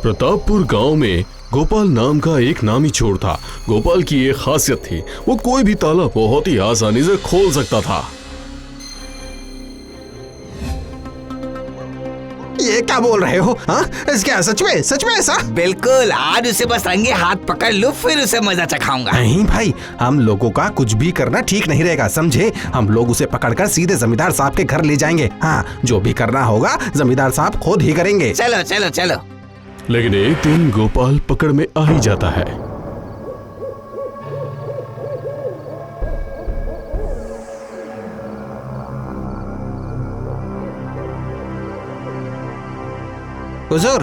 प्रतापपुर गांव में गोपाल नाम का एक नामी चोर था। गोपाल की एक खासियत थी, वो कोई भी ताला बहुत ही आसानी से खोल सकता था। ये क्या बोल रहे हो? हाँ, क्या सच में ऐसा? बिल्कुल, आज उसे बस रंगे हाथ पकड़ लूं, फिर उसे मजा चखाऊंगा। नहीं भाई, हम लोगों का कुछ भी करना ठीक नहीं रहेगा, समझे? हम लोग उसे पकड़कर सीधे जमींदार साहब के घर ले जाएंगे। हाँ, जो भी करना होगा जमींदार साहब खुद ही करेंगे। चलो चलो चलो। लेकिन एक दिन गोपाल पकड़ में आ ही जाता है। हुजूर,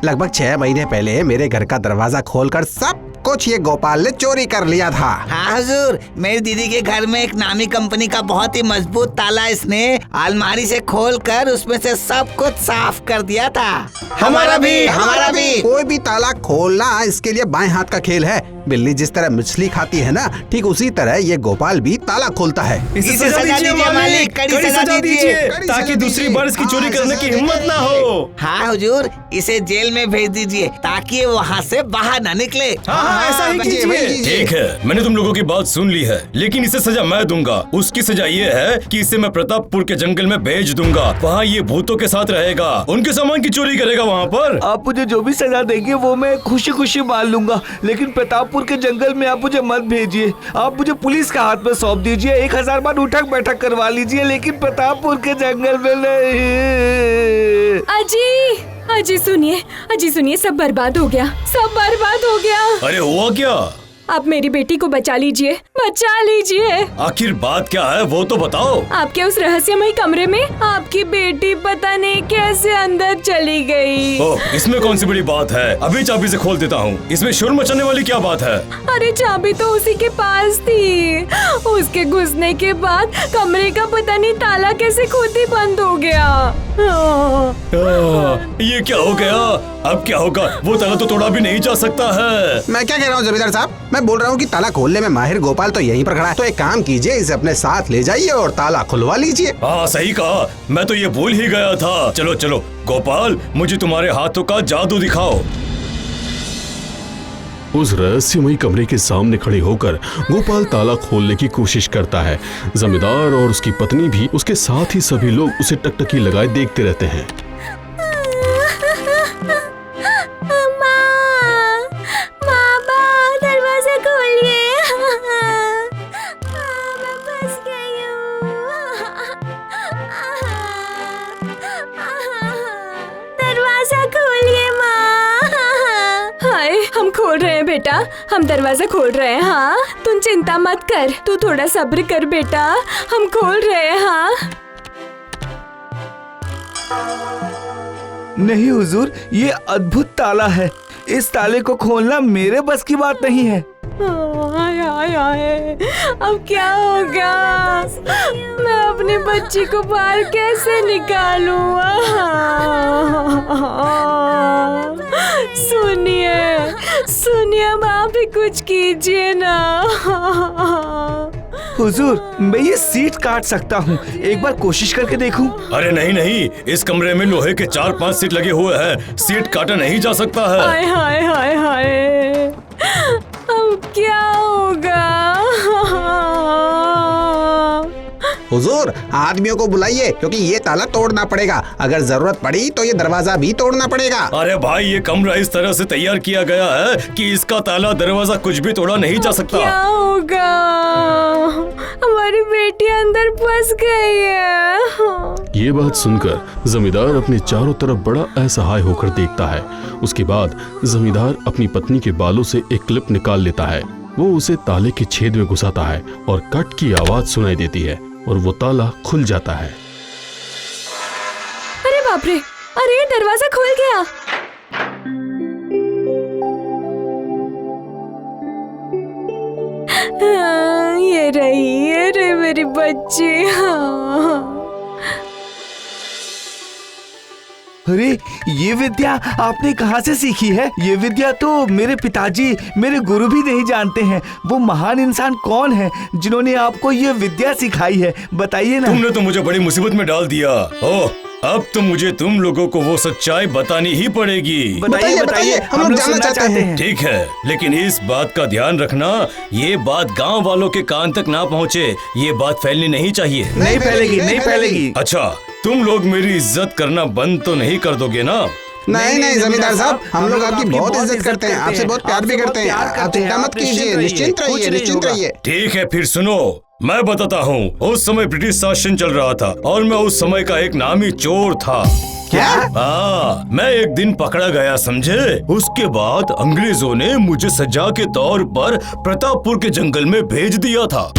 लगभग 6 महीने पहले मेरे घर का दरवाजा खोलकर सब कुछ ये गोपाल ने चोरी कर लिया था। हाँ हुजूर, मेरी दीदी के घर में एक नामी कंपनी का बहुत ही मजबूत ताला इसने अलमारी से खोलकर उसमें से सब कुछ साफ कर दिया था। हमारा भी। कोई भी ताला खोलना इसके लिए बाएं हाथ का खेल है। बिल्ली जिस तरह मछली खाती है ना, ठीक उसी तरह ये गोपाल भी ताला खोलता है। इसे सजा दीजिए मालिक, कड़ी सजा दीजिए, ताकि दूसरी बार इसकी चोरी करने की हिम्मत ना हो। हाँ हुजूर, इसे जेल में भेज दीजिए ताकि ये वहाँ से बाहर न निकले। हाँ, ऐसा ही कीजिए। ठीक है, मैंने तुम लोगों की बात सुन ली है, लेकिन इसे सजा मैं दूंगा। उसकी सजा ये है कि इसे मैं प्रतापपुर के जंगल में भेज दूंगा। वहाँ ये भूतों के साथ रहेगा, उनके सामान की चोरी करेगा वहाँ पर। आप मुझे जो भी सजा देंगे वो मैं खुशी खुशी मान लूंगा, लेकिन प्रतापपुर के जंगल में आप मुझे मत भेजिए। आप मुझे पुलिस के हाथ में सौंप दीजिए, 1000 बार उठक बैठक करवा लीजिए, लेकिन प्रतापपुर के जंगल में नहीं। अजी सुनिए, सब बर्बाद हो गया। अरे हुआ क्या? आप मेरी बेटी को बचा लीजिए। आखिर बात क्या है वो तो बताओ। आपके उस रहस्यमय कमरे में आपकी बेटी पता नहीं कैसे अंदर चली गई। ओह, इसमें कौन सी बड़ी बात है? अभी चाबी से खोल देता हूँ। इसमें शोर मचाने वाली क्या बात है? अरे चाबी तो उसी के पास थी। उसके घुसने के बाद कमरे का पता नहीं ताला कैसे खुद ही बंद हो गया। ये क्या हो गया? अब क्या होगा? वो ताला तो तोड़ा भी नहीं जा सकता है। मैं क्या कह रहा हूँ जमींदार साहब, मैं बोल रहा हूँ कि ताला खोलने में माहिर गोपाल तो यहीं पर खड़ा है। तो एक काम कीजिए, इसे अपने साथ ले जाइए और ताला खुलवा लीजिए। हाँ सही कहा, मैं तो ये भूल ही गया था। चलो चलो गोपाल, मुझे तुम्हारे हाथों का जादू दिखाओ। उस रहस्यमयी कमरे के सामने खड़े होकर गोपाल ताला खोलने की कोशिश करता है। जमींदार और उसकी पत्नी भी उसके साथ ही सभी लोग उसे टकटकी लगाए देखते रहते हैं। दरवाजा खोलिए। दरवाजा खोलिए माँ। हाय, हम खोल रहे हैं बेटा, हम दरवाजा खोल रहे हैं। हाँ, तुम चिंता मत कर, तू थोड़ा सब्र कर बेटा, हम खोल रहे हैं। हाँ नहीं हुजूर, ये अद्भुत ताला है। इस ताले को खोलना मेरे बस की बात नहीं है। आए, अब क्या होगा? मैं अपनी बच्ची को बाहर कैसे निकालूं? सुनिए, अब आप ही कुछ कीजिए ना। हुजूर, मैं ये सीट काट सकता हूँ, एक बार कोशिश करके देखूं? अरे नहीं, इस कमरे में लोहे के 4-5 सीट लगे हुए हैं, सीट काटा नहीं जा सकता है। हाय, अब क्या होगा? हुजूर, आदमियों को बुलाइए, क्योंकि ये ताला तोड़ना पड़ेगा। अगर जरूरत पड़ी तो ये दरवाजा भी तोड़ना पड़ेगा। अरे भाई, ये कमरा इस तरह से तैयार किया गया है कि इसका ताला दरवाजा कुछ भी तोड़ा नहीं जा सकता। क्या होगा? हमारी बेटी अंदर फंस गई है। ये बात सुनकर जमींदार अपने चारों तरफ बड़ा असहाय होकर देखता है। उसके बाद जमींदार अपनी पत्नी के बालों से एक क्लिप निकाल लेता है। वो उसे ताले के छेद में घुसाता है और कट की आवाज सुनाई देती है और वो ताला खुल जाता है। अरे बाप रे, अरे दरवाजा खुल गया। ये रही मेरी बच्ची। अरे, ये विद्या आपने कहाँ से सीखी है? ये विद्या तो मेरे पिताजी, मेरे गुरु भी नहीं जानते हैं। वो महान इंसान कौन है जिन्होंने आपको ये विद्या सिखाई है? बताइए ना। तुमने तो मुझे बड़ी मुसीबत में डाल दिया। ओह, अब तो मुझे तुम लोगों को वो सच्चाई बतानी ही पड़ेगी। बताइए, बताइए, हम लोग जानना सुनना चाहते हैं। ठीक है, लेकिन इस बात का ध्यान रखना, ये बात गांव वालों के कान तक ना पहुंचे। ये बात फैलनी नहीं चाहिए। नहीं फैलेगी, नहीं फैलेगी। अच्छा, तुम लोग मेरी इज्जत करना बंद तो नहीं कर दोगे ना? नहीं नहीं जमींदार साहब, हम लोग आपकी बहुत इज्जत करते हैं, आपसे बहुत प्यार भी करते हैं। आप चिंता मत कीजिए, निश्चिंत रहिए, निश्चिंत रहिए। ठीक है, फिर सुनो, मैं बताता हूँ। उस समय ब्रिटिश शासन चल रहा था और मैं उस समय का एक नामी चोर था। क्या? हाँ, मैं एक दिन पकड़ा गया, समझे। उसके बाद अंग्रेजों ने मुझे सजा के तौर पर प्रतापपुर के जंगल में भेज दिया था।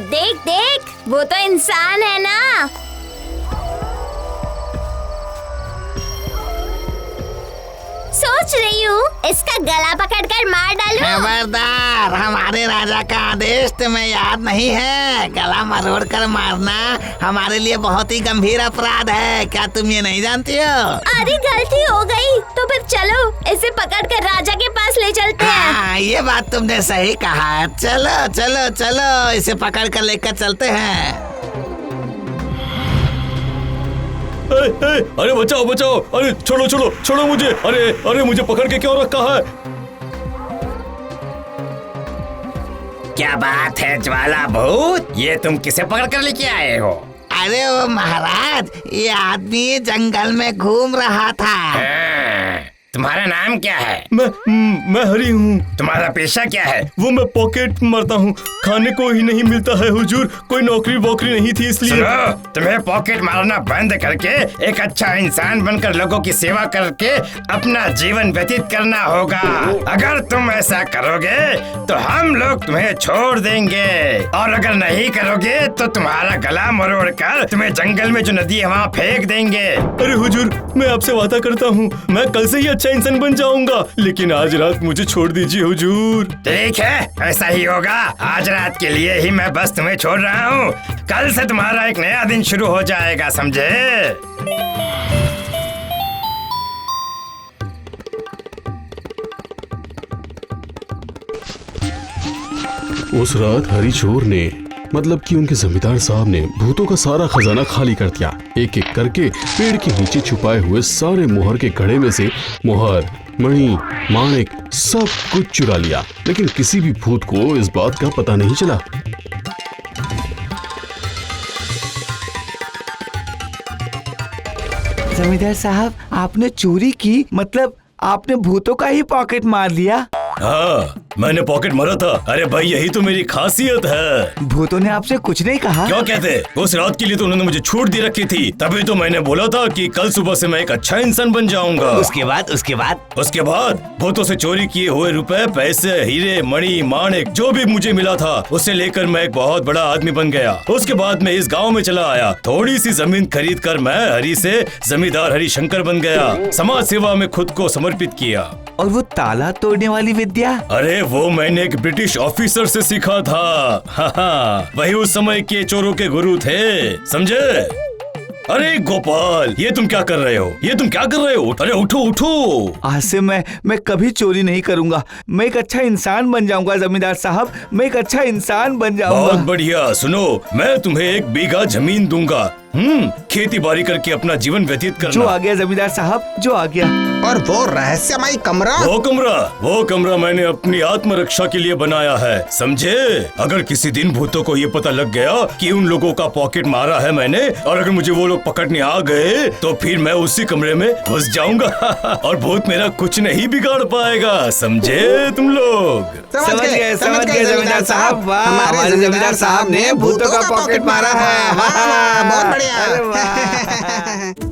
देख देख, वो तो इंसान है ना। सोच रही हूँ इसका गला पकड़कर मार डालूं। खबरदार, हमारे राजा का आदेश तुम्हें याद नहीं है? गला मरोड़ कर मारना हमारे लिए बहुत ही गंभीर अपराध है, क्या तुम ये नहीं जानती हो? अरे गलती हो गई, तो फिर चलो इसे पकड़कर राजा के पास ले चलते हैं। हाँ, ये बात तुमने सही कहा। चलो चलो चलो, इसे पकड़ कर लेकर चलते हैं। अरे बचाओ बचाओ, अरे छोड़ो छोड़ो छोड़ो मुझे, अरे अरे मुझे पकड़ के क्यों रखा है? क्या बात है ज्वाला भूत, ये तुम किसे पकड़ कर लेके आए हो? अरे वो महाराज, ये आदमी जंगल में घूम रहा था। तुम्हारा नाम क्या है? मैं हरी हूँ। तुम्हारा पेशा क्या है? वो मैं पॉकेट मारता हूँ, खाने को ही नहीं मिलता है हुजूर, कोई नौकरी वोकरी नहीं थी इसलिए। सुनो, तुम्हें पॉकेट मारना बंद करके एक अच्छा इंसान बनकर लोगों की सेवा करके अपना जीवन व्यतीत करना होगा। अगर तुम ऐसा करोगे तो हम लोग तुम्हें छोड़ देंगे, और अगर नहीं करोगे तो तुम्हारा गला मरोड़ कर तुम्हें जंगल में जो नदी है वहाँ फेंक देंगे। अरे हुजूर, मैं आपसे वादा करता हूँ, मैं कल से ही अच्छा इंसान बन जाऊंगा, लेकिन आज रात मुझे छोड़ दीजिए हुजूर। ठीक है, ऐसा ही होगा। आज रात के लिए ही मैं बस तुम्हें छोड़ रहा हूँ, कल से तुम्हारा एक नया दिन शुरू हो जाएगा, समझे? उस रात हरी चोर ने, मतलब कि उनके जमींदार साहब ने भूतों का सारा खजाना खाली कर दिया। एक एक करके पेड़ के नीचे छुपाए हुए सारे मोहर के घड़े में से मोहर, मणि, माणिक सब कुछ चुरा लिया, लेकिन किसी भी भूत को इस बात का पता नहीं चला। जमींदार साहब, आपने चोरी की, मतलब आपने भूतों का ही पॉकेट मार लिया? हाँ, मैंने पॉकेट मारा था। अरे भाई, यही तो मेरी खासियत है। भूतों ने आपसे कुछ नहीं कहा? क्या कहते? उस रात के लिए तो उन्होंने मुझे छूट दे रखी थी, तभी तो मैंने बोला था कि कल सुबह से मैं एक अच्छा इंसान बन जाऊंगा। उसके बाद भूतों से चोरी किए हुए रुपए, पैसे, हीरे, मणि, माणिक जो भी मुझे मिला था, उसे लेकर मैं एक बहुत बड़ा आदमी बन गया। उसके बाद मैं इस गाँव में चला आया, थोड़ी सी जमीन खरीद कर मैं हरी से जमींदार हरिशंकर बन गया। समाज सेवा में खुद को समर्पित किया। और वो ताला तोड़ने वाली विद्या? अरे वो मैंने एक ब्रिटिश ऑफिसर से सीखा था। हाँ, वही उस समय के चोरों के गुरु थे, समझे? अरे गोपाल, ये तुम क्या कर रहे हो? अरे उठो उठो। आज से मैं कभी चोरी नहीं करूंगा। मैं एक अच्छा इंसान बन जाऊंगा जमींदार साहब, मैं एक अच्छा इंसान बन जाऊंगा। बहुत बढ़िया। सुनो, मैं तुम्हें 1 बीघा जमीन दूंगा। खेती बाड़ी करके अपना जीवन व्यतीत करना। जो आ गया जमींदार साहब, जो आ गया। और वो रहस्यमय कमरा? वो कमरा मैंने अपनी आत्मरक्षा के लिए बनाया है, समझे? अगर किसी दिन भूतों को ये पता लग गया कि उन लोगों का पॉकेट मारा है मैंने, और अगर मुझे वो लोग पकड़ने आ गए, तो फिर मैं उसी कमरे में घुस जाऊंगा और भूत मेरा कुछ नहीं बिगाड़ पाएगा, समझे तुम लोग? समझ गए जमींदार साहब। वाह, हमारे जमींदार साहब ने भूतों का पॉकेट मारा है। बहुत बढ़िया। अरे वाह।